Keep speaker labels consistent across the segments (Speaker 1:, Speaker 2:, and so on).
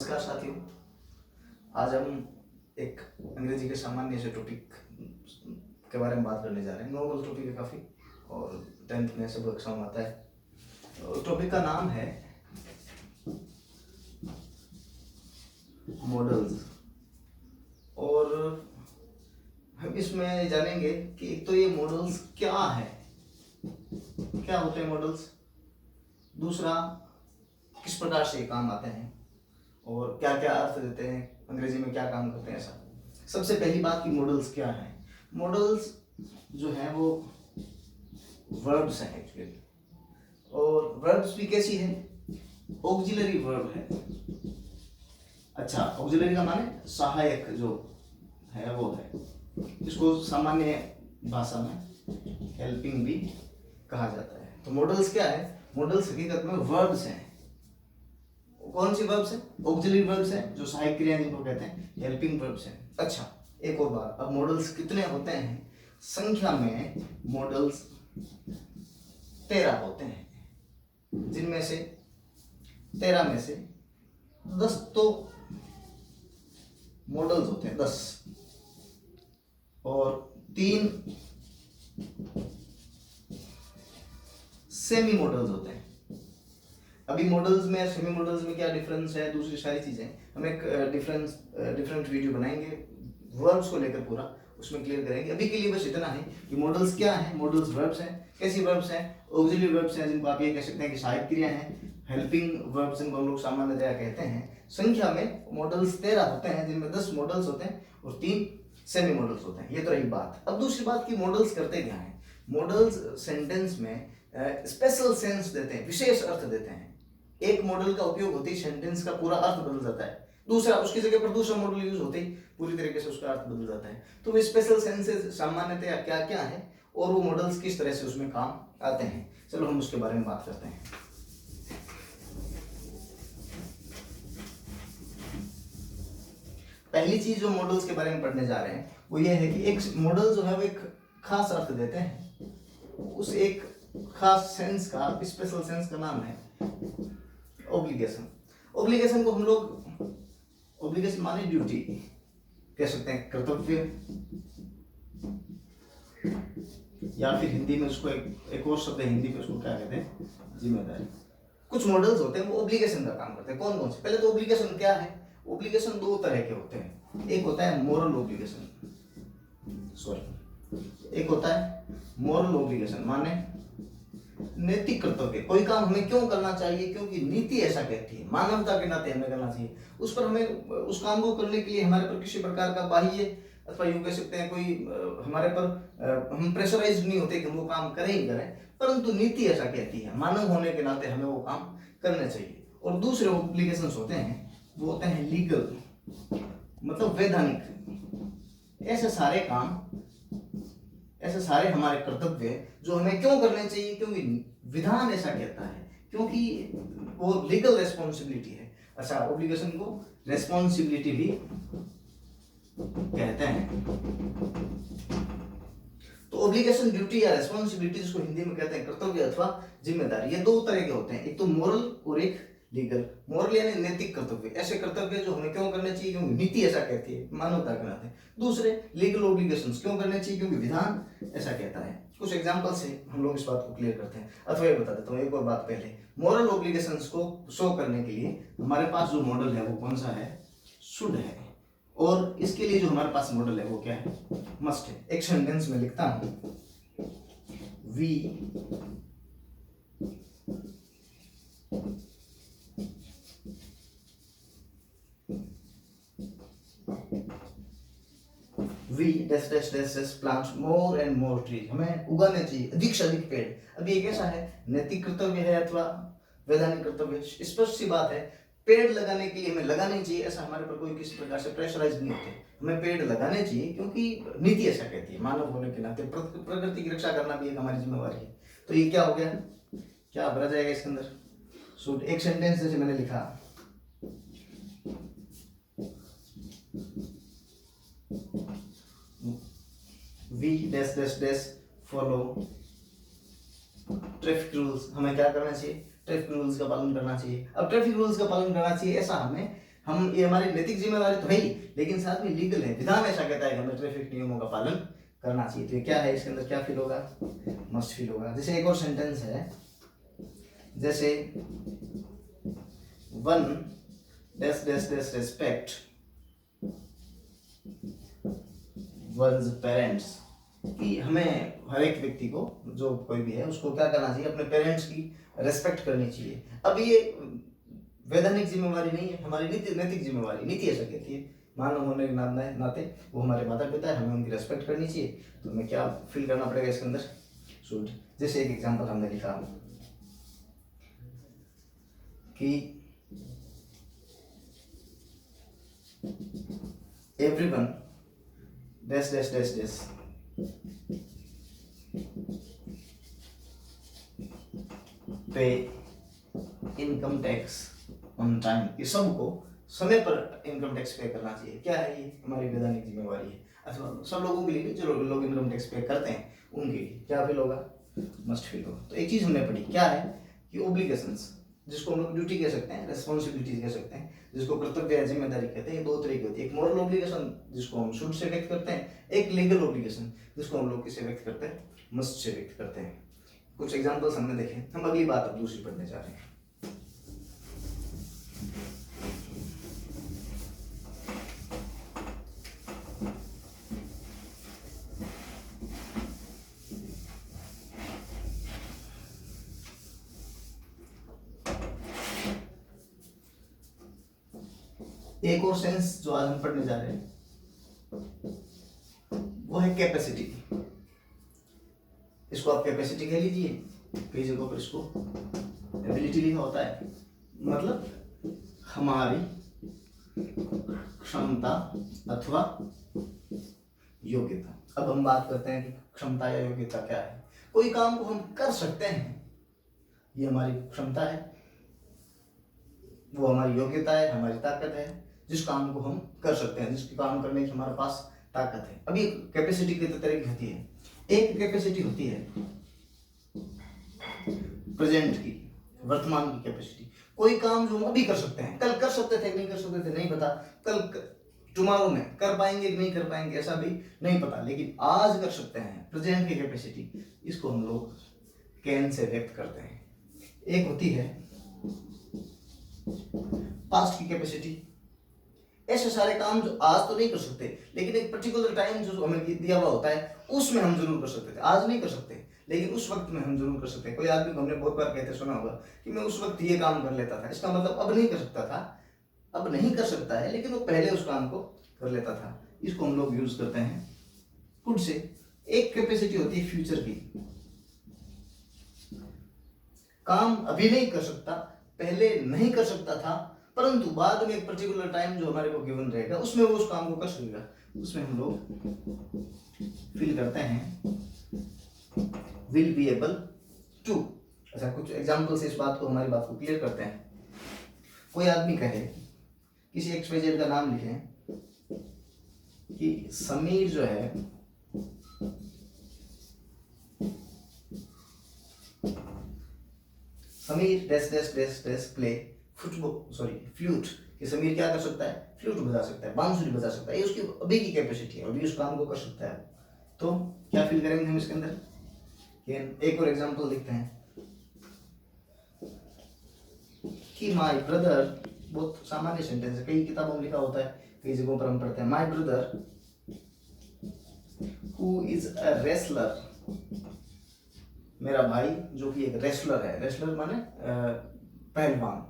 Speaker 1: नमस्कार साथियों, आज हम एक अंग्रेजी के सामान्य से टॉपिक के बारे में बात करने जा रहे हैं। नोबल टॉपिक है काफ़ी और 10th में सब एग्जाम आता है। टॉपिक का नाम है मॉडल्स और हम इसमें जानेंगे कि एक तो ये मॉडल्स क्या है, क्या होते हैं मॉडल्स, दूसरा किस प्रकार से काम आते हैं और क्या क्या अर्थ देते हैं, अंग्रेजी में क्या काम करते हैं। ऐसा सबसे पहली बात कि मॉडल्स क्या है। मॉडल्स जो है वो वर्ब्स हैं एक्चुअली, और वर्ब्स भी कैसी है, ऑक्सिलरी वर्ब है। अच्छा, ऑक्सिलरी का माने सहायक जो है वो है, इसको सामान्य भाषा में हेल्पिंग भी कहा जाता है। तो मॉडल्स क्या है, मॉडल्स हकीकत में वर्ब्स हैं। कौन सी वर्ब्स हैं? ऑक्सिलरी वर्ब्स हैं, जो सहायक क्रियाएं जिनको कहते हैं हेल्पिंग वर्ब्स हैं। अच्छा, एक और बात, अब मॉडल्स कितने होते हैं? संख्या में मॉडल्स 13 होते हैं, जिनमें से 13 में से 10 तो मॉडल्स होते हैं, 10, और 3 सेमी मॉडल्स होते हैं। अभी मॉडल्स में सेमी मॉडल्स में क्या डिफरेंस है, दूसरी सारी चीजें हम एक डिफरेंट वीडियो बनाएंगे वर्ब्स को लेकर, पूरा उसमें क्लियर करेंगे। अभी के लिए बस इतना है कि मॉडल्स क्या है। मॉडल्स वर्ब्स हैं। कैसी वर्ब्स हैं? ऑक्सिलरी वर्ब्स हैं, जिनको आप ये कह सकते हैं कि सहायक क्रिया हैं। हेल्पिंग वर्ब्स जिनको हम लोग सामान्यतया कहते हैं। संख्या में मॉडल्स 13 होते हैं, जिनमें 10 मॉडल्स होते हैं और 3 सेमी मॉडल्स होते हैं। ये तो रही बात। अब दूसरी बात कि मॉडल्स करते क्या हैं। मॉडल्स सेंटेंस में स्पेशल सेंस देते हैं, विशेष अर्थ देते हैं। एक मॉडल का उपयोग होते ही सेंटेंस का पूरा अर्थ बदल जाता है, दूसरा उसकी जगह पर दूसरा मॉडल यूज होते ही पूरी तरीके से उसका अर्थ बदल जाता है। तो वो स्पेशल सेंसेस सामान्यतया क्या क्या है और वो मॉडल्स किस तरह से उसमें काम आते हैं, चलो हम उसके बारे में बात करते हैं। पहली चीज जो मॉडल्स के बारे में पढ़ने जा रहे हैं वो ये है कि एक मॉडल जो है वो एक खास अर्थ देते हैं, उस एक खास सेंस का, स्पेशल सेंस का नाम है ऑब्लिगेशन। ऑब्लिगेशन को हम लोग, ऑब्लिगेशन माने ड्यूटी कह सकते हैं, कर्तव्य, या फिर हिंदी में उसको एक और शब्द है हिंदी में, उसको क्या कहते हैं, जिम्मेदारी। कुछ मॉडल्स होते हैं वो ऑब्लिगेशन का काम करते हैं। कौन कौन से? पहले तो ऑब्लिगेशन क्या है। ऑब्लिगेशन 2 तरह के होते हैं। एक होता है मोरल ऑब्लिगेशन, एक होता है मोरल ऑब्लिगेशन माने नैतिक कर्तव्य। कोई काम हमें क्यों करना चाहिए? क्योंकि नीति ऐसा कहती है, मानवता के नाते हमें करना चाहिए। उस पर हमें, उस काम को करने के लिए हमारे पर किसी प्रकार का बाह्य, अथवा यूं कह सकते हैं कोई हमारे पर हम प्रेशराइज नहीं होते कि हम वो काम करें ही करें, परंतु नीति ऐसा कहती है, मानव होने के नाते हमें वो काम करने चाहिए। और दूसरे ऑब्लिगेशंस होते हैं, वो होते हैं लीगल, मतलब वैधानिक। ऐसे सारे काम, ऐसे सारे हमारे कर्तव्य जो हमें क्यों करने चाहिए? क्योंकि विधान ऐसा कहता है, क्योंकि वो लीगल रेस्पॉन्सिबिलिटी है। अच्छा, ऑब्लिगेशन को रेस्पॉन्सिबिलिटी भी कहते हैं। तो ऑब्लिगेशन, ड्यूटी या रेस्पॉन्सिबिलिटी, जिसको हिंदी में कहते हैं कर्तव्य अथवा जिम्मेदारी, ये 2 तरह के होते हैं, एक तो मोरल और एक लीगल। मोरल यानी नैतिक कर्तव्य, ऐसे कर्तव्य जो हमें क्यों करने चाहिए? क्योंकि नीति ऐसा कहती है, मानवता के नाते। दूसरे लीगल ऑब्लिगेशंस क्यों करने चाहिए? क्योंकि विधान ऐसा कहता है। कुछ एग्जांपल से हम लोग इस बात को क्लियर करते हैं, अथवा ये बता देता हूँ एक और बात पहले। मोरल ऑब्लिगेशंस को शो करने के लिए हमारे पास जो मॉडल है वो कौन सा है? शुड है। और इसके लिए जो हमारे पास मॉडल है वो क्या है? मस्ट है। एक सेंटेंस में लिखता हूं, we dash dash dash dash plants more and more trees. हमें उगाने चाहिए अधिक से अधिक पेड़। अब ये कैसा है? नैतिक कर्तव्य है अथवा वैधानिक कर्तव्य? स्पष्ट सी बात है, पेड़ लगाने के लिए हमें लगाने चाहिए, ऐसा हमारे पर कोई किसी प्रकार से प्रेशराइज नहीं होते। हमें पेड़ लगाने चाहिए क्योंकि नीति ऐसा कहती है, मानव होने के नाते प्रकृति की रक्षा करना भी एक हमारी जिम्मेवारी है। तो ये क्या हो गया, क्या भरा जाएगा इसके अंदर? शुड। एक सेंटेंस जैसे मैंने लिखा, we dash dash dash follow traffic rules. हमें क्या करना चाहिए? ट्रैफिक रूल्स का पालन करना चाहिए। अब ट्रैफिक रूल्स का पालन करना चाहिए, ऐसा हमें हम, ये हमारी नैतिक जिम्मेवारी तो है ही, लेकिन साथ में लीगल है। विधान ऐसा कहता है कि हमें ट्रैफिक नियमों का पालन करना चाहिए। तो ये क्या है, इसके अंदर क्या फील होगा, मस्ट फील होगा। जैसे एक और सेंटेंस है, जैसे one dash dash dash respect one's parents, कि हमें हर एक व्यक्ति को, जो कोई भी है, उसको क्या करना चाहिए, अपने पेरेंट्स की रेस्पेक्ट करनी चाहिए। अब ये वैधानिक जिम्मेवारी नहीं है, हमारी नैतिक जिम्मेवारी, नीति ऐसा कहती है। मानव होने के नाते वो हमारे माता पिता है, हमें उनकी रेस्पेक्ट करनी चाहिए। तो हमें क्या फील करना पड़ेगा इसके अंदर, शुड। जैसे एक एग्जांपल हमने लिखा कि everyone dash dash dash dash पे इनकम टैक्स ऑन टाइम, कि सबको समय पर इनकम टैक्स पे करना चाहिए। क्या है ये, हमारी वैधानिक जिम्मेवारी है। अथवा सब लोगों के लिए, जो लोग इनकम टैक्स पे करते हैं उनके लिए क्या फील होगा, मस्ट फील होगा। तो एक चीज हमने पढ़ी, क्या है कि ओब्लिगेशंस, जिसको हम लोग ड्यूटी कह सकते हैं, रेस्पॉन्सिबिलिटीज कह सकते हैं, जिसको कर्तव्य या जिम्मेदारी कहते हैं, ये दो तरह की होती है। एक मॉरल ओब्लिगेशन जिसको हम शुड से व्यक्त करते हैं, एक लीगल ओब्लिगेशन जिसको हम लोग किसे व्यक्त करते हैं, मस्ट से व्यक्त करते हैं। कुछ एग्जांपल्स हमने देखे, हम अगली बात अब दूसरी पढ़ने जा रहे हैं। एक और सेंस जो आज हम पढ़ने जा रहे हैं वो है कैपेसिटी। इसको आप कैपेसिटी कह लीजिए, कई जगहों पर इसको एबिलिटी लिखा होता है, मतलब हमारी क्षमता अथवा योग्यता। अब हम बात करते हैं कि क्षमता या योग्यता क्या है। कोई काम को हम कर सकते हैं, ये हमारी क्षमता है, वो हमारी योग्यता है, हमारी ताकत है। जिस काम को हम कर सकते हैं, जिसके काम करने की हमारे पास ताकत है। अभी कैपेसिटी की तरह की होती है। एक कैपेसिटी होती है प्रेजेंट की, वर्तमान की कैपेसिटी। कोई काम जो हम अभी कर सकते हैं, कल कर सकते थे, नहीं कर सकते थे नहीं पता, कल टुमारो में कर पाएंगे कि नहीं कर पाएंगे ऐसा भी नहीं पता, लेकिन आज कर सकते हैं, प्रेजेंट की कैपेसिटी। इसको हम लोग कैन से व्यक्त करते हैं। एक होती है पास्ट की कैपेसिटी, ऐसे सारे काम जो आज तो नहीं कर सकते, लेकिन एक पर्टिकुलर टाइम जो हमें दिया हुआ होता है उसमें हम जरूर कर सकते थे। आज नहीं कर सकते, लेकिन उस वक्त में हम जरूर कर सकते हैं। कोई आदमी को हमने बहुत बार कहते सुना होगा कि मैं उस वक्त ये काम कर लेता था, इसका मतलब अब नहीं कर सकता था, अब नहीं कर सकता है, लेकिन वो पहले उस काम को कर लेता था। इसको हम लोग यूज करते हैं कुड से। एक कैपेसिटी होती है फ्यूचर की, काम अभी नहीं कर सकता, पहले नहीं कर सकता था, परंतु बाद में एक पर्टिकुलर टाइम जो हमारे को गिवन रहेगा उसमें वो उस काम को कर सकेगा। उसमें हम लोग फील करते हैं विल बी एबल टू। अच्छा, कुछ एग्जांपल से इस बात को, हमारी बात को क्लियर करते हैं। कोई आदमी कहे, किसी एक्सवाईजेड का नाम लिखे कि समीर जो है Sameer dash dash dash dash play flute, कि समीर क्या कर सकता है, फ्लूट बजा सकता है, बांसुरी बजा सकता है। ये उसकी अभी की कैपेसिटी है, अभी उस काम को कर सकता है। तो क्या फील करेंगे हम इसके अंदर। एक और एग्जांपल लिखते हैं कि माय ब्रदर, बहुत सामान्य सेंटेंस है, कई किताबों में लिखा होता है, कई जगहों पर हम पढ़ते हैं। My brother who is a wrestler, मेरा भाई जो कि एक रेसलर है। रेसलर माने पहलवान।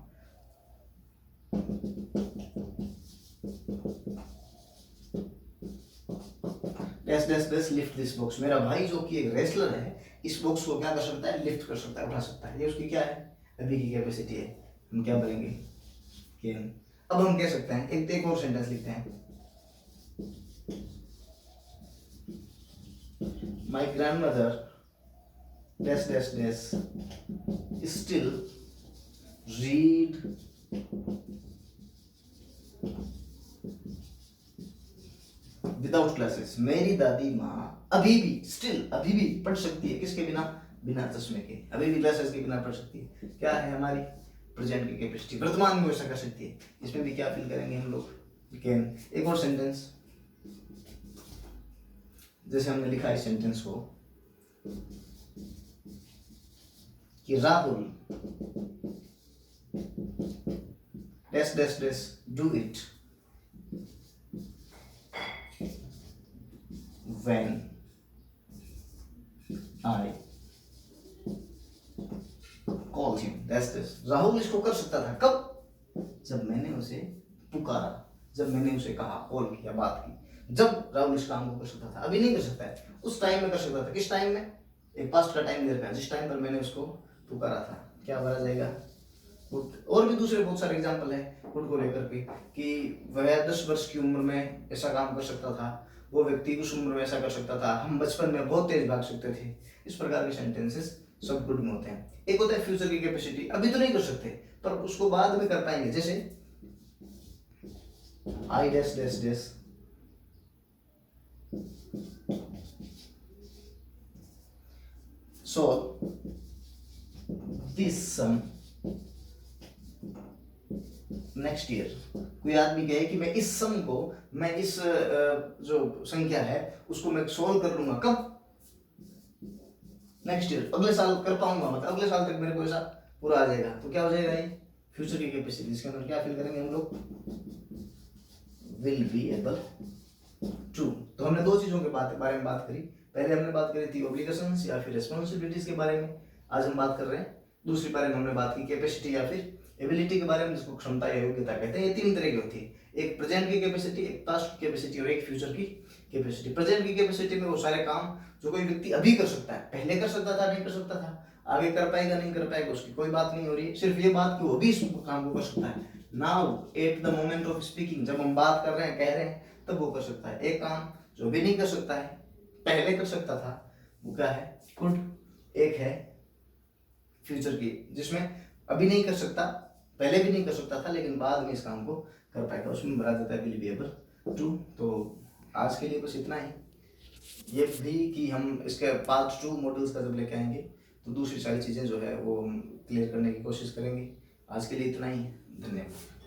Speaker 1: Dash dash dash lift this box, मेरा भाई जो कि एक रेसलर है, इस बॉक्स को क्या कर सकता है, लिफ्ट कर सकता है, उठा सकता है। ये उसकी क्या है, अभी की कैपेसिटी है। हम क्या बोलेंगे, कैन। अब हम कह सकते हैं, एक और सेंटेंस लिखते हैं, my grandmother dash dash dash still read without classes, मेरी दादी माँ अभी भी स्टिल अभी भी पढ़ सकती है, किसके बिना, बिना चश्मे के, अभी भी क्लासेस के बिना पढ़ सकती है। क्या है हमारी प्रेजेंट की कैपेसिटी वर्तमान में वैसा कर सकती है। इसमें भी क्या फिल करेंगे हम लोग, कैन। एक और सेंटेंस, जैसे हमने लिखा है सेंटेंस को कि Rahul dash dash dash do it when I call him dash dash. Rahul इसको कर सकता था कब, जब मैंने उसे पुकारा, जब मैंने उसे कहा, कॉल किया, बात की। जब राहुल इस काम को कर सकता था, अभी नहीं कर सकता है, उस टाइम में कर सकता था। किस टाइम में, एक पास्ट का टाइम दे रखा है, जिस टाइम पर मैंने उसको पुकारा था। क्या भरा जाएगा, और भी दूसरे बहुत सारे एग्जाम्पल है कुड को लेकर के कि वह 10 वर्ष की उम्र में ऐसा काम कर सकता था, वो व्यक्ति उस उम्र में ऐसा कर सकता था, हम बचपन में बहुत तेज भाग सकते थे। इस प्रकार के सेंटेंसेस सब गुड में होते हैं। एक होता है फ्यूचर की कैपेसिटी, अभी तो नहीं कर सकते पर उसको बाद में कर पाएंगे, जैसे I dash dash dash solve this sum next year. कोई आदमी कहे कि मैं इस सम को, मैं इस जो संख्या है उसको मैं सोल्व कर लूंगा, कब, नेक्स्ट ईयर, अगले साल कर पाऊंगा, मतलब अगले साल तक मेरे को ऐसा पूरा आ जाएगा। तो क्या हो जाएगा ये फ्यूचर की कैपेसिटी। इसके अंदर क्या फिल करेंगे हम लोग, विल बी एबल टू। तो हमने दो चीजों के बारे में बात करी। पहले हमने बात करी थी ऑब्लिगेशंस या फिर रिस्पॉन्सिबिलिटीज के बारे में, आज हम बात कर रहे हैं दूसरी बारे में हमने बात की कैपेसिटी या फिर एबिलिटी के बारे में, जिसको क्षमता या योग्यता कहते हैं। ये तीन तरह की होती है, एक प्रेजेंट की कैपेसिटी, एक पास्ट की कैपेसिटी और एक फ्यूचर की कैपेसिटी। प्रेजेंट की कैपेसिटी में वो सारे काम जो कोई व्यक्ति अभी कर सकता है, पहले कर सकता था, नहीं कर सकता था, आगे कर पाएगा, नहीं कर पाएगा, उसकी कोई बात नहीं हो रही है। सिर्फ ये बात कि वो भी इस काम को कर सकता है। Now at the moment of speaking, जब हम बात कर रहे हैं, कह रहे हैं, तब वो कर सकता है। एक काम जो भी नहीं कर सकता है, पहले कर सकता था, वो क्या है, कुड। एक है फ्यूचर की, जिसमें अभी नहीं कर सकता, पहले भी नहीं कर सकता था, लेकिन बाद में इस काम को कर पाएगा, उसमें भरा जाता है विल बी एबल टू। तो आज के लिए बस इतना ही। ये भी कि हम इसके पार्ट 2 मॉडल्स का जब लेके आएंगे तो दूसरी सारी चीज़ें जो है वो हम क्लियर करने की कोशिश करेंगे। आज के लिए इतना ही, धन्यवाद।